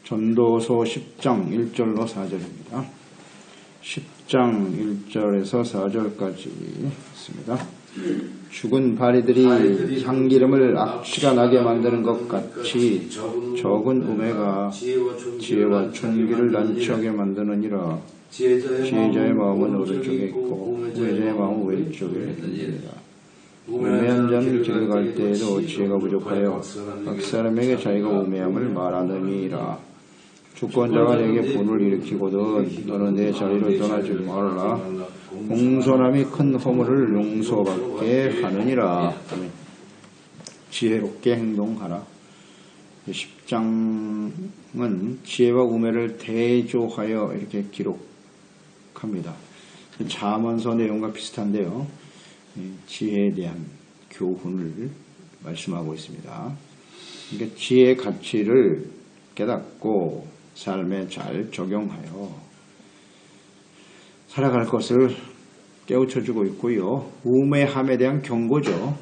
전도서 10장 1절로 4절입니다. 10장 1절에서 4절까지 있습니다. 죽은 바리들이 향기름을 악취가 나게 만드는 것 같이 적은 우매가 지혜와 춘기를 난처하게 만드느니라. 지혜자의 마음은 오른쪽에 있고 우매자의 마음은 왼쪽에 있느니라. 우매한 자는 길을 갈 때에도 지혜가 부족하여 각 사람에게 자기가 우매함을 말하느니라. 주권자가 내게 분을 일으키거든 너는 내 자리를 떠나지 말라. 공손함이 큰 허물을 용서받게 하느니라. 지혜롭게 행동하라. 10장은 지혜와 우매를 대조하여 이렇게 기록합니다. 잠언서 내용과 비슷한데요. 지혜에 대한 교훈을 말씀하고 있습니다. 그러니까 지혜의 가치를 깨닫고 삶에 잘 적용하여 살아갈 것을 깨우쳐주고 있고요. 우매함에 대한 경고죠.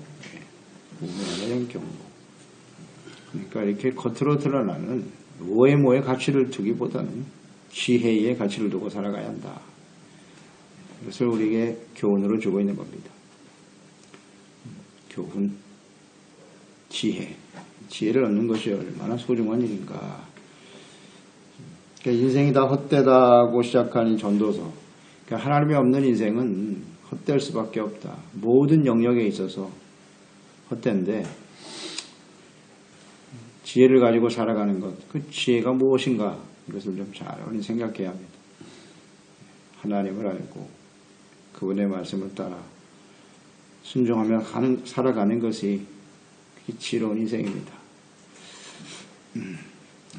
우매함에 대한 경고. 그러니까 이렇게 겉으로 드러나는 외모의 가치를 두기보다는 지혜의 가치를 두고 살아가야 한다. 이것을 우리에게 교훈으로 주고 있는 겁니다. 교훈, 지혜. 지혜를 얻는 것이 얼마나 소중한 일인가. 그러니까 인생이 다 헛되다고 시작한 이 전도서. 그러니까 하나님이 없는 인생은 헛될 수밖에 없다. 모든 영역에 있어서 헛된데 지혜를 가지고 살아가는 것. 그 지혜가 무엇인가 이것을 좀 잘 우리는 생각해야 합니다. 하나님을 알고 그분의 말씀을 따라 순종하며 살아가는 것이 지혜로운 인생입니다.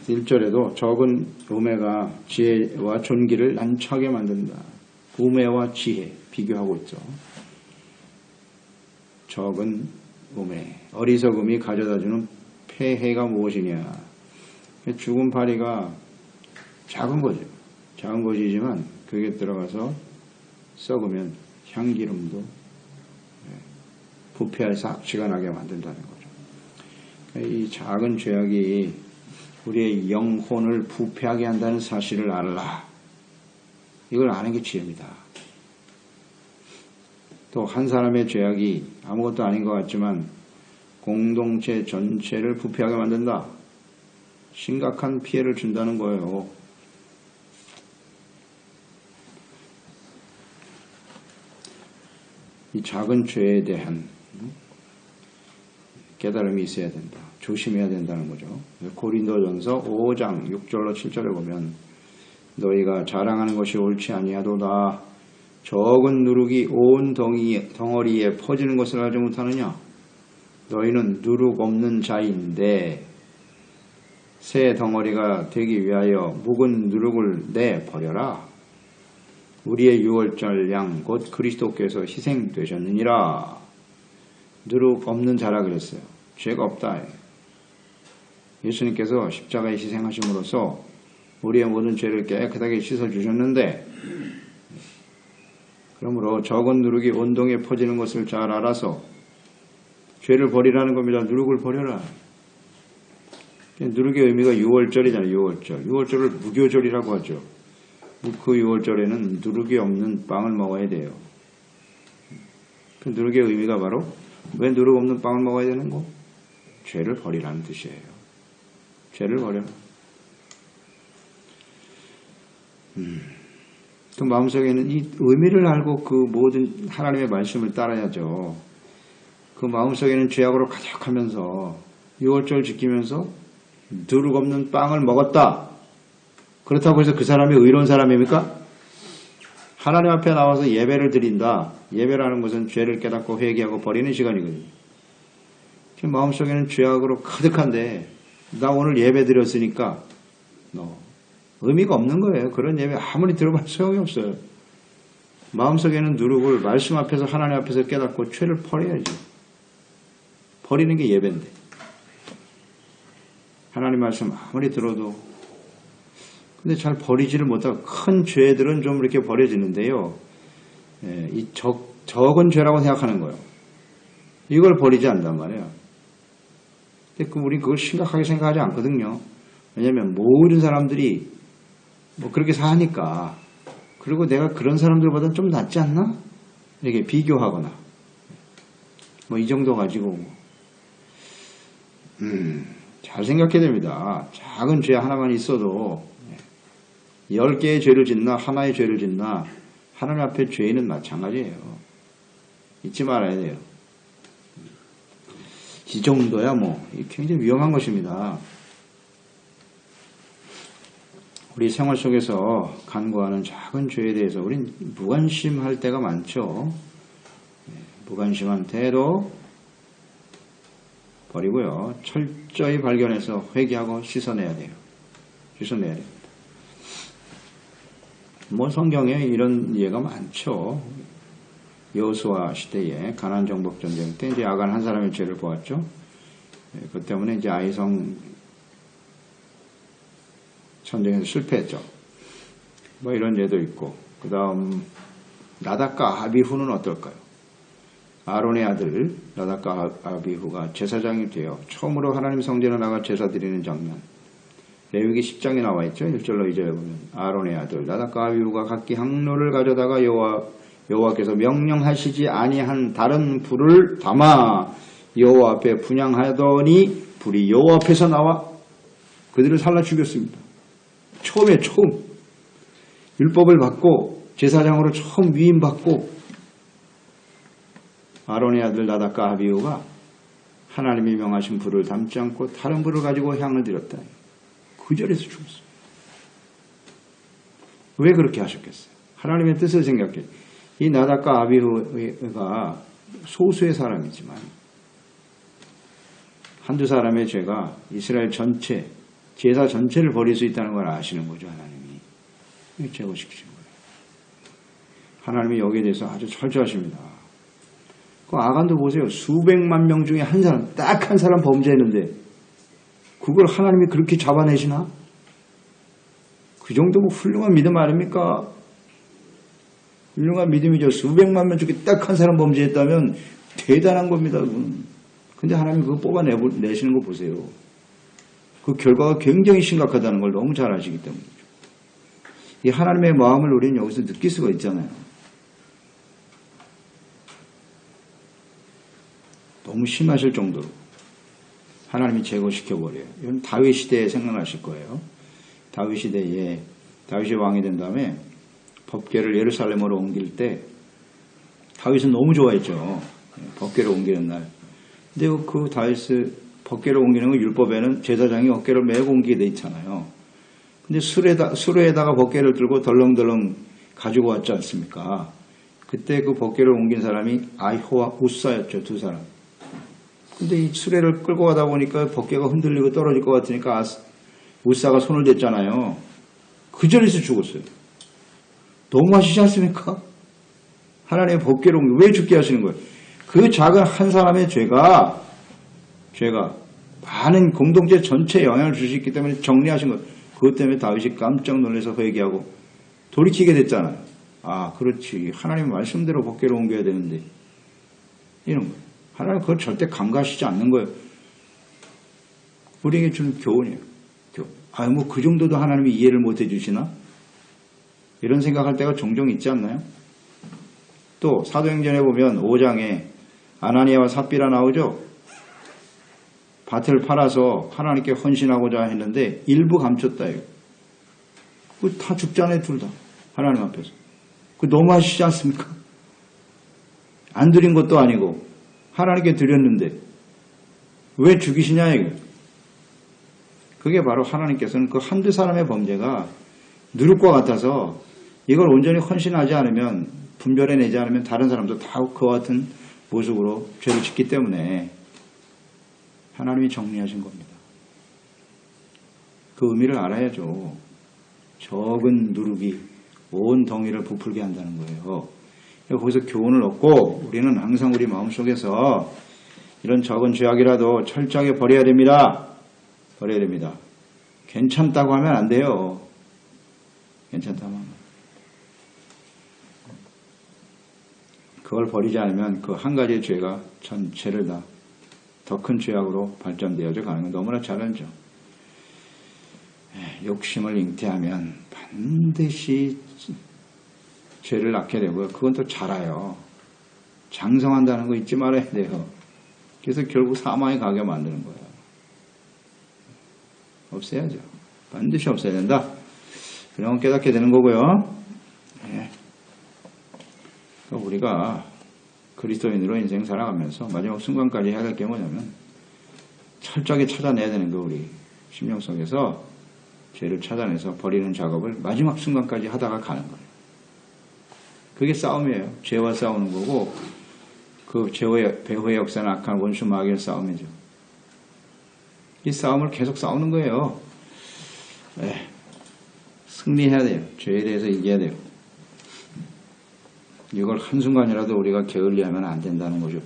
1절에도 적은 우매가 지혜와 존귀를 난처하게 만든다. 우매와 지혜 비교하고 있죠. 적은 우매, 어리석음이 가져다주는 폐해가 무엇이냐. 죽은 파리가 작은 거죠. 작은 것이지만 그게 들어가서 썩으면 향기름도 부패해서 악취가 나게 만든다는 거죠. 이 작은 죄악이 우리의 영혼을 부패하게 한다는 사실을 알라. 이걸 아는 게 지혜입니다. 또 한 사람의 죄악이 아무것도 아닌 것 같지만 공동체 전체를 부패하게 만든다. 심각한 피해를 준다는 거예요. 이 작은 죄에 대한 깨달음이 있어야 된다. 조심해야 된다는 거죠. 고린도전서 5장 6절로 7절에 보면 너희가 자랑하는 것이 옳지 아니하도다. 적은 누룩이 온 덩어리에 퍼지는 것을 알지 못하느냐. 너희는 누룩 없는 자인데 새 덩어리가 되기 위하여 묵은 누룩을 내버려라. 우리의 유월절 양 곧 그리스도께서 희생되셨느니라. 누룩 없는 자라 그랬어요. 죄가 없다. 예수님께서 십자가에 희생하심으로써 우리의 모든 죄를 깨끗하게 씻어주셨는데 그러므로 적은 누룩이 온동에 퍼지는 것을 잘 알아서 죄를 버리라는 겁니다. 누룩을 버려라. 누룩의 의미가 유월절이잖아요. 유월절. 유월절을 무교절이라고 하죠. 그 유월절에는 누룩이 없는 빵을 먹어야 돼요. 그 누룩의 의미가 바로 왜 누룩 없는 빵을 먹어야 되는 거? 죄를 버리라는 뜻이에요. 죄를 버려라. 그 마음속에는 이 의미를 알고 그 모든 하나님의 말씀을 따라야죠. 그 마음속에는 죄악으로 가득하면서 유월절 지키면서 누룩 없는 빵을 먹었다. 그렇다고 해서 그 사람이 의로운 사람입니까? 하나님 앞에 나와서 예배를 드린다. 예배라는 것은 죄를 깨닫고 회개하고 버리는 시간이거든요. 마음속에는 죄악으로 가득한데 나 오늘 예배 드렸으니까 의미가 없는 거예요. 그런 예배 아무리 들어봐도 소용이 없어요. 마음속에는 누룩을 말씀 앞에서 하나님 앞에서 깨닫고 죄를 버려야죠. 버리는 게 예배인데 하나님 말씀 아무리 들어도 근데 잘 버리지를 못하고 큰 죄들은 좀 이렇게 버려지는데요. 이 적은 죄라고 생각하는 거예요. 이걸 버리지 않단 말이에요. 근데 우리 그걸 심각하게 생각하지 않거든요. 왜냐면 모든 사람들이 뭐 그렇게 사니까. 그리고 내가 그런 사람들보다는 좀 낫지 않나? 이렇게 비교하거나 뭐 이 정도 가지고 잘 생각해야 됩니다. 작은 죄 하나만 있어도 10개의 죄를 짓나 하나의 죄를 짓나 하나님 앞에 죄인은 마찬가지예요. 잊지 말아야 돼요. 이 정도야 뭐 굉장히 위험한 것입니다. 우리 생활 속에서 간구하는 작은 죄에 대해서 우린 무관심할 때가 많죠. 무관심한 태도 버리고요. 철저히 발견해서 회개하고 씻어내야 돼요. 씻어내야 됩니다. 뭐 성경에 이런 예가 많죠. 여호수아 시대에 가나안 정복 전쟁 때 이제 아간 한 사람의 죄를 보았죠. 그 때문에 이제 아이성 전쟁에서 실패했죠. 뭐 이런 예도 있고, 그 다음 나답과 아비후는 어떨까요? 아론의 아들 나답과 아비후가 제사장이 되어 처음으로 하나님 성전에 나가 제사 드리는 장면. 레위기 10장에 나와 있죠. 1절로 2절에 보면 아론의 아들 나답과 아비후가 각기 향로를 가져다가 여호와께서 명령하시지 아니한 다른 불을 담아 여호와 앞에 분향하더니 불이 여호와 앞에서 나와 그들을 살라 죽였습니다. 처음 율법을 받고 제사장으로 처음 위임받고 아론의 아들 나답과 아비후가 하나님이 명하신 불을 담지 않고 다른 불을 가지고 향을 드렸다. 그 자리에서 죽었어요. 왜 그렇게 하셨겠어요? 하나님의 뜻을 생각해. 이 나답과 아비후가 소수의 사람이지만 한두 사람의 죄가 이스라엘 전체, 제사 전체를 버릴 수 있다는 걸 아시는 거죠. 하나님이 제거시키신 거예요. 하나님이 여기에 대해서 아주 철저하십니다. 그 아간도 보세요. 수백만 명 중에 한 사람, 딱 한 사람 범죄했는데 그걸 하나님이 그렇게 잡아내시나? 그 정도면 훌륭한 믿음 아닙니까? 훌륭한 믿음이죠. 수백만 명 중에 딱 한 사람 범죄했다면 대단한 겁니다. 근데 하나님이 그거 뽑아내시는 거 보세요. 그 결과가 굉장히 심각하다는 걸 너무 잘 아시기 때문이죠. 이 하나님의 마음을 우리는 여기서 느낄 수가 있잖아요. 너무 심하실 정도로 하나님이 제거시켜버려요. 이건 다윗 시대에 생각나실 거예요. 다윗 시대에 다윗이 왕이 된 다음에 법궤를 예루살렘으로 옮길 때 다윗은 너무 좋아했죠. 법궤를 옮기는 날. 근데 그 다윗을 법궤를 옮기는 건 율법에는 제사장이 어깨를 메고 옮기게 돼 있잖아요. 근데 수레에다가 법궤를 들고 덜렁덜렁 가지고 왔지 않습니까? 그때 그 법궤를 옮긴 사람이 아히호와 우사였죠. 두 사람. 근데 이 수레를 끌고 가다 보니까 법궤가 흔들리고 떨어질 것 같으니까 우사가 손을 댔잖아요. 그 자리에서 죽었어요. 너무 하시지 않습니까? 하나님의 법궤를 왜 죽게 하시는 거예요? 그 작은 한 사람의 죄가 많은 공동체 전체에 영향을 줄 수 있기 때문에 정리하신 거예요. 그것 때문에 다윗이 깜짝 놀라서 회개하고 돌이키게 됐잖아요. 아, 그렇지. 하나님 말씀대로 법궤를 옮겨야 되는데 이런 거예요. 하나님 그걸 절대 간과하시지 않는 거예요. 우리에게 주는 교훈이에요. 교훈. 뭐 그 정도도 하나님이 이해를 못 해주시나? 이런 생각할 때가 종종 있지 않나요? 또 사도행전에 보면 5장에 아나니아와 삽비라 나오죠. 밭을 팔아서 하나님께 헌신하고자 했는데 일부 감췄다. 그 다 죽잖아요. 둘 다. 하나님 앞에서. 그 너무 하시지 않습니까? 안 드린 것도 아니고 하나님께 드렸는데 왜 죽이시냐 이거. 그게 바로 하나님께서는 그 한두 사람의 범죄가 누룩과 같아서 이걸 온전히 헌신하지 않으면 분별해내지 않으면 다른 사람도 다 그와 같은 모습으로 죄를 짓기 때문에 하나님이 정리하신 겁니다. 그 의미를 알아야죠. 적은 누룩이 온 덩이를 부풀게 한다는 거예요. 거기서 교훈을 얻고 우리는 항상 우리 마음속에서 이런 적은 죄악이라도 철저하게 버려야 됩니다. 버려야 됩니다. 괜찮다고 하면 안 돼요. 괜찮다고 하면. 그걸 버리지 않으면 그 한 가지의 죄가 전체를 다 더 큰 죄악으로 발전되어져 가는 건 너무나 잘 알죠. 욕심을 잉태하면 반드시 죄를 낳게 되고요. 그건 또 자라요. 장성한다는 거 잊지 말아야 돼요. 그래서 결국 사망에 가게 만드는 거예요. 없애야죠. 반드시 없애야 된다. 그런 건 깨닫게 되는 거고요. 우리가 그리스도인으로 인생 살아가면서 마지막 순간까지 해야 될 게 뭐냐면 철저하게 찾아내야 되는 거, 우리 심령 속에서 죄를 찾아내서 버리는 작업을 마지막 순간까지 하다가 가는 거예요. 그게 싸움이에요. 죄와 싸우는 거고, 그 죄의 배후의 역사는 악한 원수 마귀의 싸움이죠. 이 싸움을 계속 싸우는 거예요. 승리해야 돼요. 죄에 대해서 이겨야 돼요. 이걸 한순간이라도 우리가 게을리하면 안 된다는 거죠.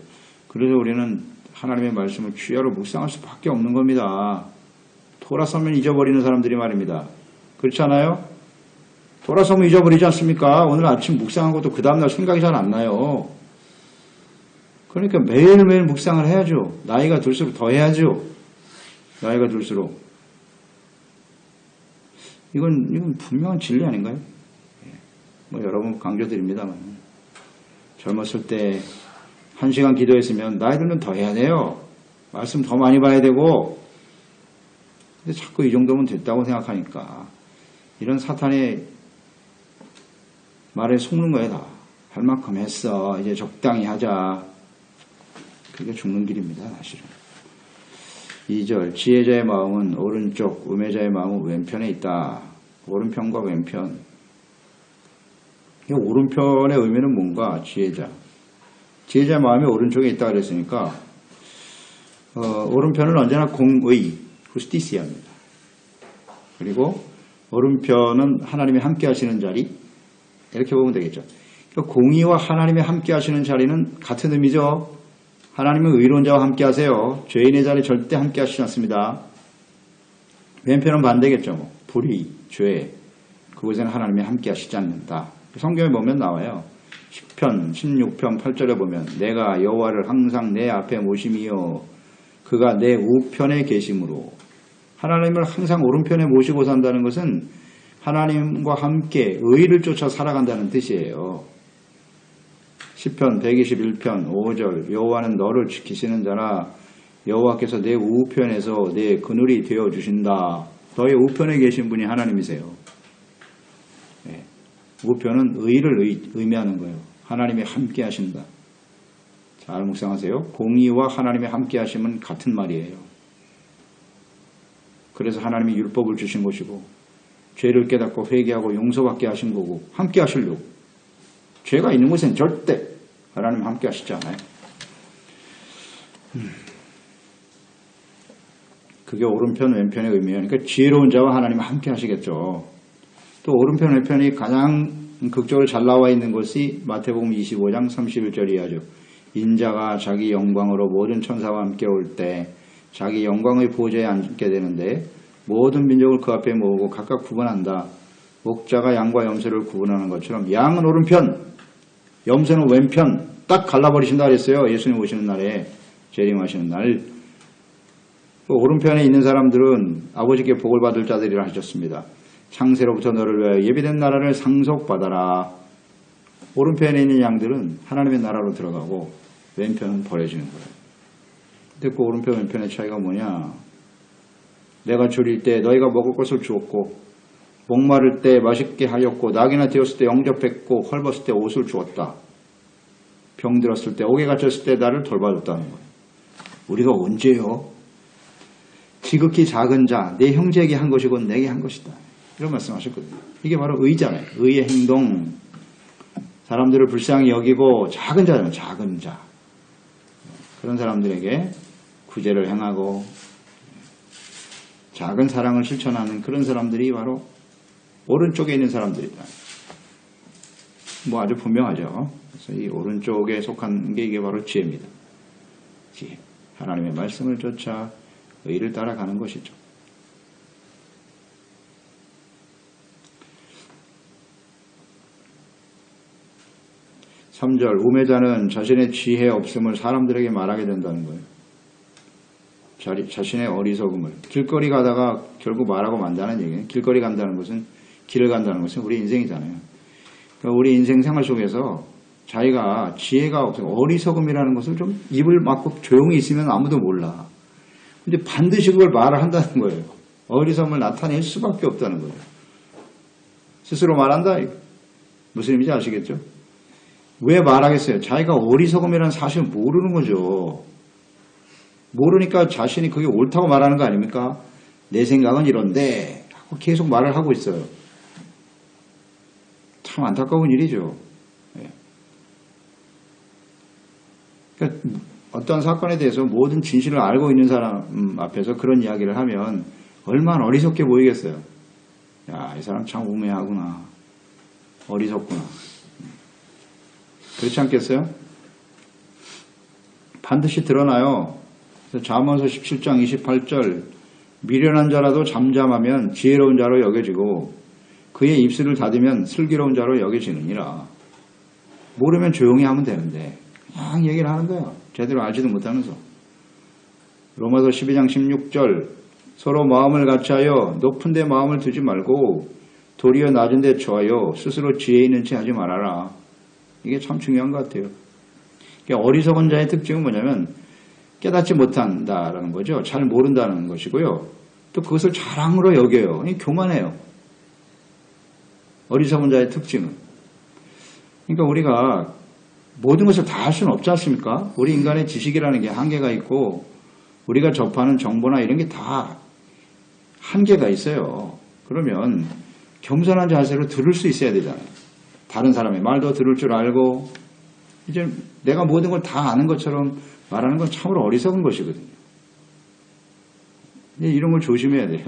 그래서 우리는 하나님의 말씀을 주야로 묵상할 수밖에 없는 겁니다. 돌아서면 잊어버리는 사람들이 말입니다. 그렇지 않아요? 돌아서면 잊어버리지 않습니까? 오늘 아침 묵상한 것도 그 다음날 생각이 잘 안 나요. 그러니까 매일매일 묵상을 해야죠. 나이가 들수록 더 해야죠. 나이가 들수록. 이건 분명한 진리 아닌가요? 뭐 여러분 강조드립니다만. 젊었을 때 1시간 기도했으면 나이 들면 더 해야 돼요. 말씀 더 많이 봐야 되고. 근데 자꾸 이 정도면 됐다고 생각하니까 이런 사탄의 말에 속는 거예요. 다. 할 만큼 했어. 이제 적당히 하자. 그게 죽는 길입니다. 사실은. 2절 지혜자의 마음은 오른쪽, 우매자의 마음은 왼편에 있다. 오른편과 왼편. 이 오른편의 의미는 뭔가? 지혜자. 지혜자의 마음이 오른쪽에 있다 그랬으니까 오른편은 언제나 공의, 후스티시아입니다. 그리고 오른편은 하나님이 함께 하시는 자리, 이렇게 보면 되겠죠. 그러니까 공의와 하나님이 함께 하시는 자리는 같은 의미죠. 하나님은 의로운 자와 함께 하세요. 죄인의 자리 절대 함께 하시지 않습니다. 왼편은 반대겠죠. 뭐. 불의, 죄, 그곳에는 하나님이 함께 하시지 않는다. 성경에 보면 나와요. 10편, 16편, 8절에 보면 내가 여호와를 항상 내 앞에 모심이요 그가 내 우편에 계심으로. 하나님을 항상 오른편에 모시고 산다는 것은 하나님과 함께 의를 쫓아 살아간다는 뜻이에요. 10편 121편 5절 여호와는 너를 지키시는 자라. 여호와께서 내 우편에서 내 그늘이 되어주신다. 너의 우편에 계신 분이 하나님이세요. 우편은 의를 의미하는 거예요. 하나님이 함께 하신다. 잘 묵상하세요. 공의와 하나님이 함께 하심은 같은 말이에요. 그래서 하나님이 율법을 주신 것이고 죄를 깨닫고 회개하고 용서받게 하신 거고 함께 하시려고. 죄가 있는 곳엔 절대 하나님 함께 하시지 않아요. 그게 오른편 왼편의 의미예요. 그러니까 지혜로운 자와 하나님은 함께 하시겠죠. 또 오른편 왼편이 가장 극적으로 잘 나와 있는 것이 마태복음 25장 31절 이하죠. 인자가 자기 영광으로 모든 천사와 함께 올 때 자기 영광의 보좌에 앉게 되는데 모든 민족을 그 앞에 모으고 각각 구분한다. 목자가 양과 염소를 구분하는 것처럼 양은 오른편, 염소는 왼편 딱 갈라버리신다 그랬어요. 예수님 오시는 날에, 재림하시는 날. 오른편에 있는 사람들은 아버지께 복을 받을 자들이라 하셨습니다. 창세로부터 너를 위하여 예비된 나라를 상속받아라. 오른편에 있는 양들은 하나님의 나라로 들어가고 왼편은 버려지는 거예요. 근데 그 오른편 왼편의 차이가 뭐냐? 내가 줄일 때 너희가 먹을 것을 주었고 목마를 때 맛있게 하였고 낙이나 되었을 때 영접했고 헐벗을 때 옷을 주었다. 병들었을 때 옥에 갇혔을 때 나를 돌봐줬다는 거예요. 우리가 언제요? 지극히 작은 자 내 형제에게 한 것이고 내게 한 것이다. 이런 말씀하셨거든요. 이게 바로 의잖아요. 의의 행동. 사람들을 불쌍히 여기고 작은 자잖아요. 작은 자. 그런 사람들에게 구제를 행하고 작은 사랑을 실천하는 그런 사람들이 바로 오른쪽에 있는 사람들이다. 뭐 아주 분명하죠. 그래서 이 오른쪽에 속한 게 이게 바로 지혜입니다. 지혜. 하나님의 말씀을 쫓아 의를 따라가는 것이죠. (3절) 우매자는 자신의 지혜 없음을 사람들에게 말하게 된다는 거예요. 자신의 어리석음을 길거리 가다가 결국 말하고 만다는 얘기예요. 길거리 간다는 것은 길을 간다는 것은 우리 인생이잖아요. 그러니까 우리 인생 생활 속에서 자기가 지혜가 없어요. 어리석음이라는 것을 좀 입을 막고 조용히 있으면 아무도 몰라. 근데 반드시 그걸 말을 한다는 거예요. 어리석음을 나타낼 수밖에 없다는 거예요. 스스로 말한다. 무슨 의미인지 아시겠죠? 왜 말하겠어요? 자기가 어리석음이라는 사실을 모르는 거죠. 모르니까 자신이 그게 옳다고 말하는 거 아닙니까? 내 생각은 이런데 하고 계속 말을 하고 있어요. 참 안타까운 일이죠. 그러니까 어떤 사건에 대해서 모든 진실을 알고 있는 사람 앞에서 그런 이야기를 하면 얼마나 어리석게 보이겠어요. 야, 이 사람 참 우매하구나. 어리석구나. 그렇지 않겠어요? 반드시 드러나요. 그래서 잠언서 17장 28절 미련한 자라도 잠잠하면 지혜로운 자로 여겨지고 그의 입술을 닫으면 슬기로운 자로 여겨지느니라. 모르면 조용히 하면 되는데 그냥 얘기를 하는 거예요. 제대로 알지도 못하면서. 로마서 12장 16절 서로 마음을 같이하여 높은 데 마음을 두지 말고 도리어 낮은 데 처하여 스스로 지혜 있는 체 하지 말아라. 이게 참 중요한 것 같아요. 어리석은 자의 특징은 뭐냐면 깨닫지 못한다라는 거죠. 잘 모른다는 것이고요. 또 그것을 자랑으로 여겨요. 교만해요. 어리석은 자의 특징은. 그러니까 우리가 모든 것을 다 할 수는 없지 않습니까? 우리 인간의 지식이라는 게 한계가 있고 우리가 접하는 정보나 이런 게 다 한계가 있어요. 그러면 겸손한 자세로 들을 수 있어야 되잖아요. 다른 사람의 말도 들을 줄 알고 이제 내가 모든 걸 다 아는 것처럼 말하는 건 참으로 어리석은 것이거든요. 이런 걸 조심해야 돼요.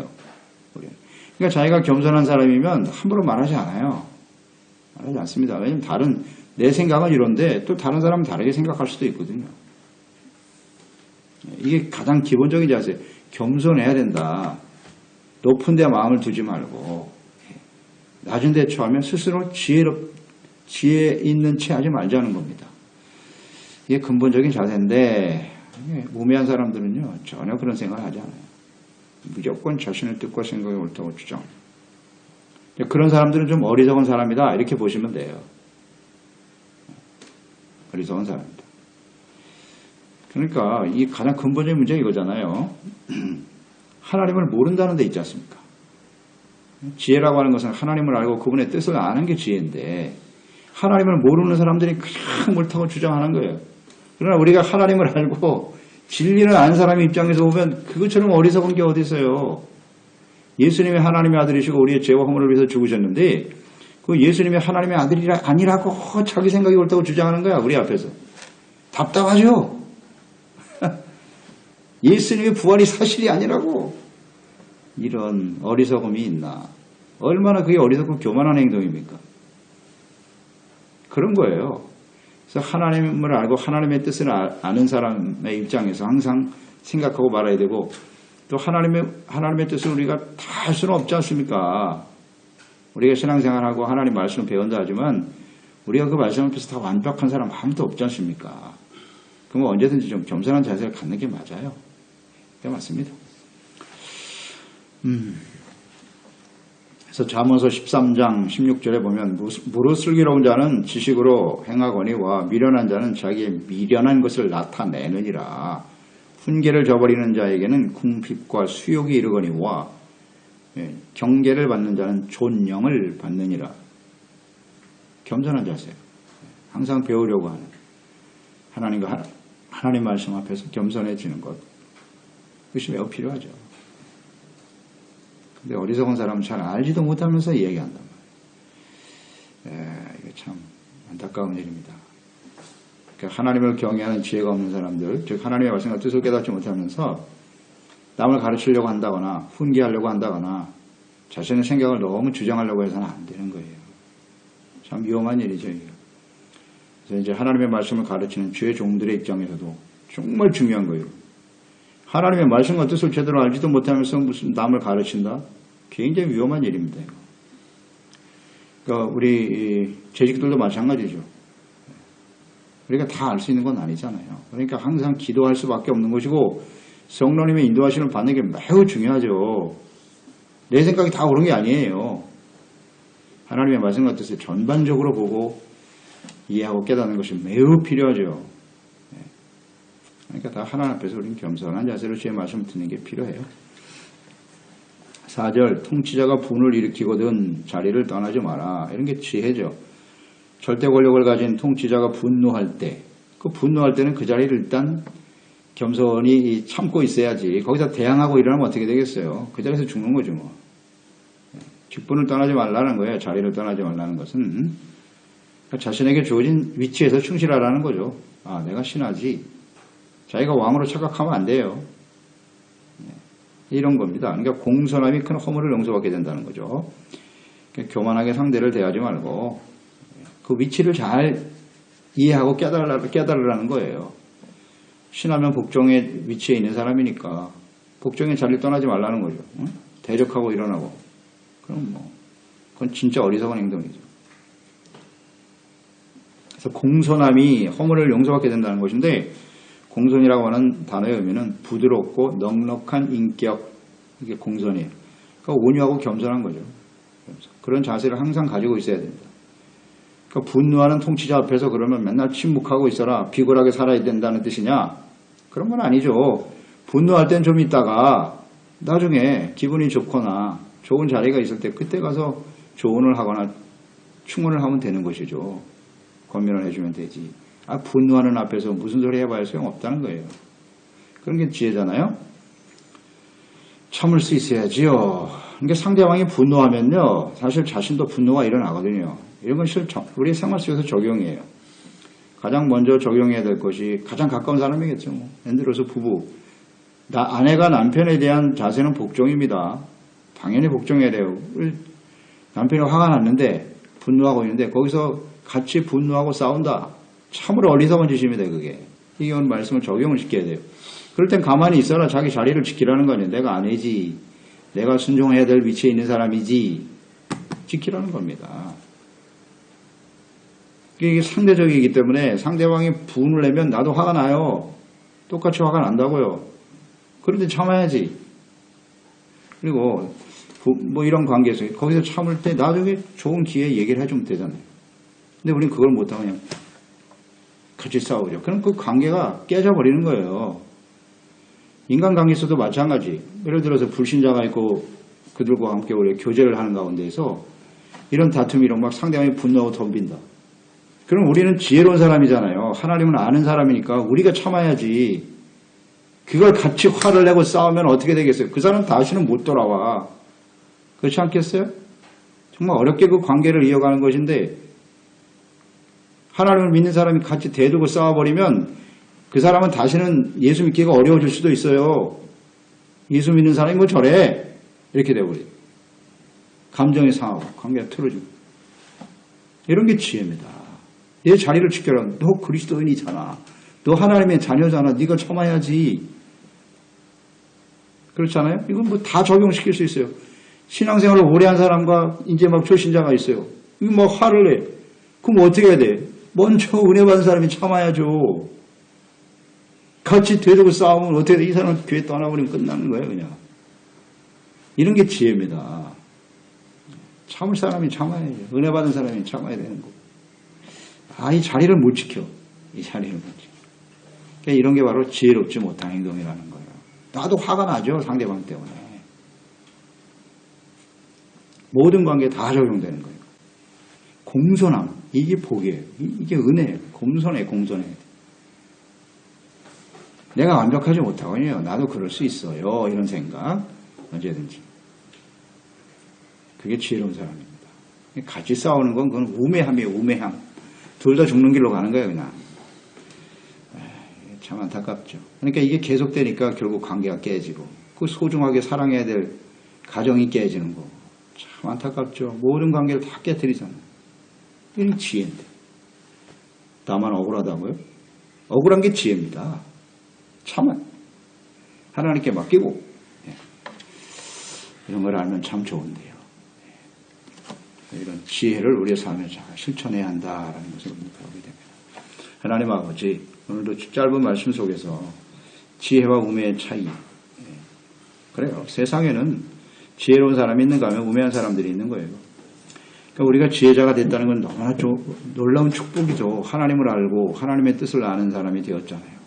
그러니까 자기가 겸손한 사람이면 함부로 말하지 않아요. 말하지 않습니다. 왜냐하면 내 생각은 이런데 또 다른 사람은 다르게 생각할 수도 있거든요. 이게 가장 기본적인 자세. 겸손해야 된다. 높은 데 마음을 두지 말고 낮은 데 처하면 스스로 지혜 있는 채 하지 말자는 겁니다. 이게 근본적인 자세인데 우매한 사람들은요 전혀 그런 생각을 하지 않아요. 무조건 자신의 뜻과 생각이 옳다고 주장합니다. 그런 사람들은 좀 어리석은 사람이다 이렇게 보시면 돼요. 어리석은 사람이다. 그러니까 이 가장 근본적인 문제가 이거잖아요. 하나님을 모른다는 데 있지 않습니까? 지혜라고 하는 것은 하나님을 알고 그분의 뜻을 아는 게 지혜인데 하나님을 모르는 사람들이 그냥 옳다고 주장하는 거예요. 그러나 우리가 하나님을 알고 진리를 아는 사람의 입장에서 보면 그것처럼 어리석은 게 어디 있어요. 예수님이 하나님의 아들이시고 우리의 죄와 허물을 위해서 죽으셨는데 그 예수님이 하나님의 아들이 아니라고 자기 생각이 옳다고 주장하는 거야. 우리 앞에서. 답답하죠. 예수님의 부활이 사실이 아니라고. 이런 어리석음이 있나. 얼마나 그게 어리석고 교만한 행동입니까? 그런 거예요. 그래서 하나님을 알고 하나님의 뜻을 아는 사람의 입장에서 항상 생각하고 말아야 되고 또 하나님의 뜻을 우리가 다 할 수는 없지 않습니까? 우리가 신앙생활하고 하나님 말씀을 배운다 하지만 우리가 그 말씀 앞에서 다 완벽한 사람 아무도 없지 않습니까? 그럼 언제든지 좀 겸손한 자세를 갖는 게 맞아요. 그게 맞습니다. 그래서 잠언서 13장 16절에 보면 무릇 슬기로운 자는 지식으로 행하거니와 미련한 자는 자기의 미련한 것을 나타내느니라. 훈계를 저버리는 자에게는 궁핍과 수욕이 이르거니와 경계를 받는 자는 존영을 받느니라. 겸손한 자세. 항상 배우려고 하는 하나님 말씀 앞에서 겸손해지는 것. 그것이 매우 필요하죠. 근데 어리석은 사람은 잘 알지도 못하면서 얘기한단 말이에요. 이게 참 안타까운 일입니다. 그러니까 하나님을 경외하는 지혜가 없는 사람들, 즉 하나님의 말씀과 뜻을 깨닫지 못하면서 남을 가르치려고 한다거나 훈계하려고 한다거나 자신의 생각을 너무 주장하려고 해서는 안 되는 거예요. 참 위험한 일이죠. 이게. 그래서 이제 하나님의 말씀을 가르치는 주의 종들의 입장에서도 정말 중요한 거예요. 하나님의 말씀과 뜻을 제대로 알지도 못하면서 무슨 남을 가르친다? 굉장히 위험한 일입니다. 그러니까 우리 재직들도 마찬가지죠. 우리가 다 알 수 있는 건 아니잖아요. 그러니까 항상 기도할 수밖에 없는 것이고 성령님의 인도하심을 받는 게 매우 중요하죠. 내 생각이 다 옳은 게 아니에요. 하나님의 말씀과 뜻을 전반적으로 보고 이해하고 깨닫는 것이 매우 필요하죠. 그러니까 다 하나님 앞에서 우리는 겸손한 자세로 주의 말씀을 듣는 게 필요해요. 4절 통치자가 분을 일으키거든 자리를 떠나지 마라. 이런 게 지혜죠. 절대 권력을 가진 통치자가 분노할 때, 그 분노할 때는 그 자리를 일단 겸손히 참고 있어야지. 거기서 대항하고 일어나면 어떻게 되겠어요? 그 자리에서 죽는 거죠 뭐. 직분을 떠나지 말라는 거예요. 자리를 떠나지 말라는 것은 자신에게 주어진 위치에서 충실하라는 거죠. 아, 내가 신하지. 자기가 왕으로 착각하면 안 돼요. 이런 겁니다. 그러니까 공손함이 큰 허물을 용서받게 된다는 거죠. 그러니까 교만하게 상대를 대하지 말고 그 위치를 잘 이해하고 깨달으라는 거예요. 신하면 복종의 위치에 있는 사람이니까 복종의 자리를 떠나지 말라는 거죠. 응? 대적하고 일어나고. 그럼 뭐 그건 진짜 어리석은 행동이죠. 그래서 공손함이 허물을 용서받게 된다는 것인데 공손이라고 하는 단어의 의미는 부드럽고 넉넉한 인격, 이게 공손이에요. 그러니까 온유하고 겸손한 거죠. 그런 자세를 항상 가지고 있어야 됩니다. 그러니까 분노하는 통치자 앞에서 그러면 맨날 침묵하고 있어라, 비굴하게 살아야 된다는 뜻이냐? 그런 건 아니죠. 분노할 땐 좀 있다가 나중에 기분이 좋거나 좋은 자리가 있을 때 그때 가서 조언을 하거나 충원을 하면 되는 것이죠. 권면을 해주면 되지. 아, 분노하는 앞에서 무슨 소리 해봐야 소용없다는 거예요. 그런 게 지혜잖아요. 참을 수 있어야지요. 그러니까 상대방이 분노하면요, 사실 자신도 분노가 일어나거든요. 이런 건 실천, 우리 생활 속에서 적용이에요. 가장 먼저 적용해야 될 것이 가장 가까운 사람이겠죠. 뭐. 예를 들어서 부부, 아내가 남편에 대한 자세는 복종입니다. 당연히 복종해야 돼요. 남편이 화가 났는데 분노하고 있는데 거기서 같이 분노하고 싸운다. 참으로 어리석은 짓입니다. 그게. 이게 오늘 말씀을 적용을 시켜야 돼요. 그럴 땐 가만히 있어라. 자기 자리를 지키라는 거네. 내가 아내지. 내가 순종해야 될 위치에 있는 사람이지. 지키라는 겁니다. 이게 상대적이기 때문에 상대방이 분을 내면 나도 화가 나요. 똑같이 화가 난다고요. 그런데 참아야지. 그리고 뭐 이런 관계에서 거기서 참을 때 나중에 좋은 기회에 얘기를 해주면 되잖아요. 근데 우리는 그걸 못하고 그냥 같이 싸우죠. 그럼 그 관계가 깨져버리는 거예요. 인간관계에서도 마찬가지. 예를 들어서 불신자가 있고 그들과 함께 우리 교제를 하는 가운데에서 이런 다툼이 이런 막 상대방이 분노하고 덤빈다. 그럼 우리는 지혜로운 사람이잖아요. 하나님은 아는 사람이니까 우리가 참아야지. 그걸 같이 화를 내고 싸우면 어떻게 되겠어요? 그 사람 다시는 못 돌아와. 그렇지 않겠어요? 정말 어렵게 그 관계를 이어가는 것인데 하나님을 믿는 사람이 같이 대두고 싸워버리면 그 사람은 다시는 예수 믿기가 어려워질 수도 있어요. 예수 믿는 사람이 뭐 저래? 이렇게 돼버려요. 감정이 상하고 관계가 틀어지고. 이런 게 지혜입니다. 내 자리를 지켜라. 너 그리스도인이잖아. 너 하나님의 자녀잖아. 네가 참아야지. 그렇잖아요? 이건 뭐 다 적용시킬 수 있어요. 신앙생활을 오래 한 사람과 이제 막 초신자가 있어요. 이거 뭐 화를 내. 그럼 어떻게 해야 돼? 먼저 은혜 받은 사람이 참아야죠. 같이 되돌고 싸우면 어떻게 돼? 이 사람은 교회 떠나버리면 끝나는 거예요, 그냥. 이런 게 지혜입니다. 참을 사람이 참아야죠. 은혜 받은 사람이 참아야 되는 거고. 아, 이 자리를 못 지켜. 이 자리를 못 지켜. 그러니까 이런 게 바로 지혜롭지 못한 행동이라는 거예요. 나도 화가 나죠, 상대방 때문에. 모든 관계에 다 적용되는 거예요. 공손함, 이게 복이에요. 이게 은혜예요. 공손해. 내가 완벽하지 못하거든요. 나도 그럴 수 있어요. 이런 생각, 언제든지. 그게 지혜로운 사람입니다. 같이 싸우는 건 그건 우매함이에요. 우매함. 둘 다 죽는 길로 가는 거예요, 그냥. 참 안타깝죠. 그러니까 이게 계속되니까 결국 관계가 깨지고 그 소중하게 사랑해야 될 가정이 깨지는 거. 참 안타깝죠. 모든 관계를 다 깨뜨리잖아요. 이게 지혜인데. 다만 억울하다고요? 억울한 게 지혜입니다. 참아. 하나님께 맡기고. 이런 걸 알면 참 좋은데요. 이런 지혜를 우리의 삶에 잘 실천해야 한다라는 것을 배우게 됩니다. 하나님 아버지, 오늘도 짧은 말씀 속에서 지혜와 우매의 차이. 그래요. 세상에는 지혜로운 사람이 있는가 하면 우매한 사람들이 있는 거예요. 그러니까 우리가 지혜자가 됐다는 건 너무나 놀라운 축복이죠. 하나님을 알고 하나님의 뜻을 아는 사람이 되었잖아요.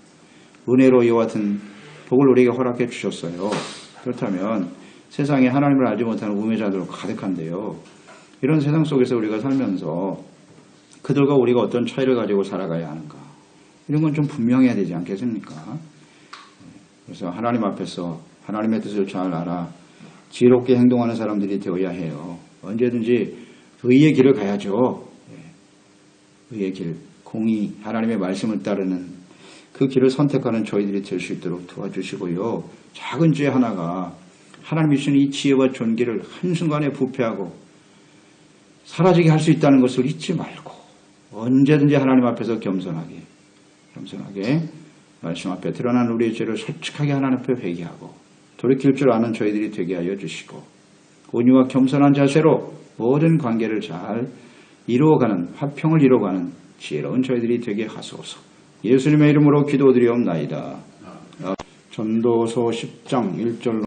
은혜로 이와 같은 복을 우리에게 허락해 주셨어요. 그렇다면 세상에 하나님을 알지 못하는 우매자들로 가득한데요. 이런 세상 속에서 우리가 살면서 그들과 우리가 어떤 차이를 가지고 살아가야 하는가. 이런 건 좀 분명해야 되지 않겠습니까? 그래서 하나님 앞에서 하나님의 뜻을 잘 알아 지혜롭게 행동하는 사람들이 되어야 해요. 언제든지 의의 길을 가야죠. 의의 길, 공의, 하나님의 말씀을 따르는 그 길을 선택하는 저희들이 될 수 있도록 도와주시고요. 작은 죄 하나가 하나님이 주신 이 지혜와 존귀를 한순간에 부패하고 사라지게 할 수 있다는 것을 잊지 말고 언제든지 하나님 앞에서 겸손하게 말씀 앞에 드러난 우리의 죄를 솔직하게 하나님 앞에 회개하고 돌이킬 줄 아는 저희들이 되게 하여 주시고 온유와 겸손한 자세로 모든 관계를 잘 이루어가는 화평을 이루어가는 지혜로운 저희들이 되게 하소서. 예수님의 이름으로 기도드리옵나이다. 전도서 10장 1절로